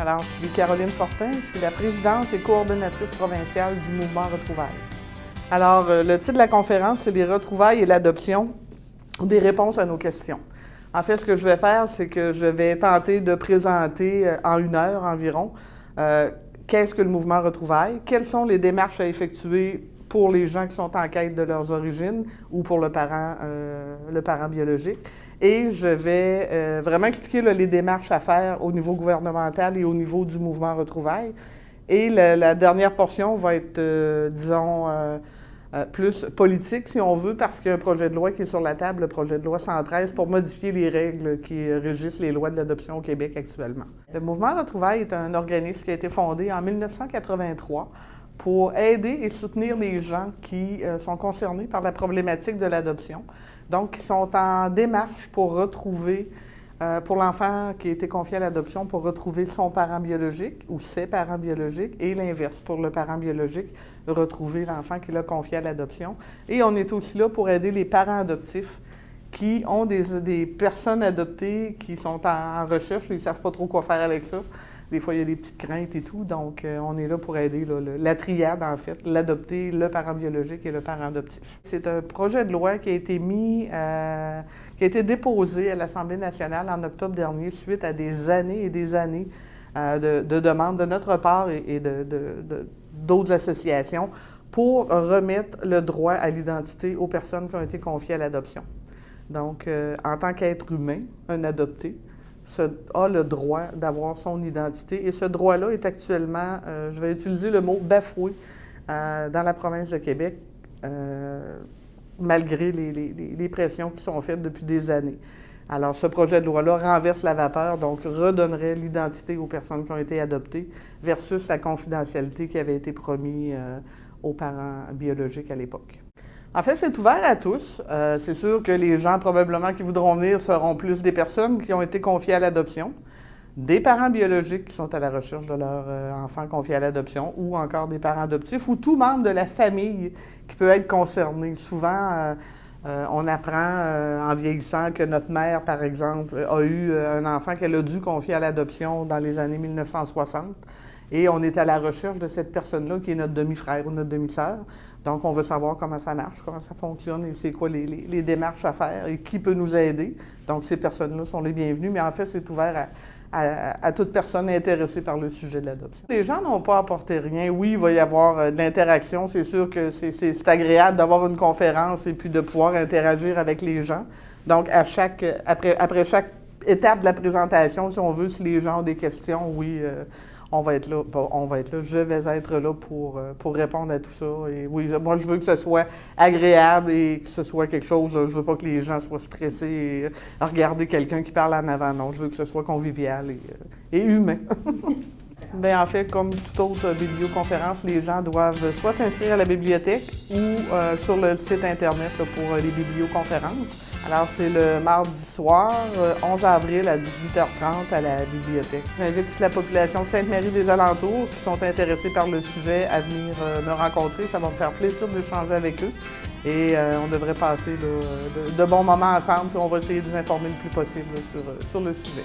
Alors, je suis Caroline Fortin, je suis la présidente et coordonnatrice provinciale du mouvement Retrouvailles. Alors, le titre de la conférence, c'est « Les retrouvailles et l'adoption, des réponses à nos questions ». En fait, ce que je vais faire, c'est que je vais tenter de présenter en 1 heure environ qu'est-ce que le mouvement Retrouvailles, quelles sont les démarches à effectuer pour les gens qui sont en quête de leurs origines ou pour le parent biologique. Et je vais vraiment expliquer les démarches à faire au niveau gouvernemental et au niveau du mouvement Retrouvailles. Et la dernière portion va être, disons, plus politique, si on veut, parce qu'il y a un projet de loi qui est sur la table, le projet de loi 113, pour modifier les règles qui régissent les lois de l'adoption au Québec actuellement. Le mouvement Retrouvailles est un organisme qui a été fondé en 1983 pour aider et soutenir les gens qui sont concernés par la problématique de l'adoption. Donc, qui sont en démarche pour retrouver, pour l'enfant qui a été confié à l'adoption, pour retrouver son parent biologique ou ses parents biologiques, et l'inverse, pour le parent biologique, retrouver l'enfant qui l'a confié à l'adoption. Et on est aussi là pour aider les parents adoptifs qui ont des personnes adoptées qui sont en recherche, ils ne savent pas trop quoi faire avec ça. Des fois, il y a des petites craintes et tout, donc on est là pour aider la triade, en fait, l'adopté, le parent biologique et le parent adoptif. C'est un projet de loi qui a été qui a été déposé à l'Assemblée nationale en octobre dernier suite à des années et des années de demandes de notre part et d'autres associations pour remettre le droit à l'identité aux personnes qui ont été confiées à l'adoption. Donc, en tant qu'être humain, un adopté a le droit d'avoir son identité. Et ce droit-là est actuellement, je vais utiliser le mot bafoué dans la province de Québec, malgré les pressions qui sont faites depuis des années. Alors, ce projet de loi-là renverse la vapeur, donc redonnerait l'identité aux personnes qui ont été adoptées versus la confidentialité qui avait été promise aux parents biologiques à l'époque. En fait, c'est ouvert à tous. C'est sûr que les gens probablement qui voudront venir seront plus des personnes qui ont été confiées à l'adoption, des parents biologiques qui sont à la recherche de leur enfant confié à l'adoption, ou encore des parents adoptifs, ou tout membre de la famille qui peut être concerné. Souvent, on apprend en vieillissant que notre mère, par exemple, a eu un enfant qu'elle a dû confier à l'adoption dans les années 1960. Et on est à la recherche de cette personne-là qui est notre demi-frère ou notre demi-sœur. Donc, on veut savoir comment ça marche, comment ça fonctionne et c'est quoi les démarches à faire et qui peut nous aider. Donc, ces personnes-là sont les bienvenues, mais en fait, c'est ouvert à toute personne intéressée par le sujet de l'adoption. Les gens n'ont pas apporté rien. Oui, il va y avoir de l'interaction. C'est sûr que c'est agréable d'avoir une conférence et puis de pouvoir interagir avec les gens. Donc, après chaque étape de la présentation, si on veut, si les gens ont des questions, oui, on va être là, je vais être là pour répondre à tout ça. Et oui, moi, je veux que ce soit agréable et que ce soit quelque chose, je veux pas que les gens soient stressés et regarder quelqu'un qui parle en avant. Non, je veux que ce soit convivial et humain. Bien, en fait, comme toute autre biblioconférence, les gens doivent soit s'inscrire à la bibliothèque ou sur le site Internet pour les biblioconférences. Alors, c'est le mardi soir, 11 avril à 18h30 à la bibliothèque. J'invite toute la population de Sainte-Marie des alentours qui sont intéressés par le sujet à venir me rencontrer. Ça va me faire plaisir d'échanger avec eux. Et on devrait passer de bons moments ensemble, puis on va essayer de vous informer le plus possible sur le sujet.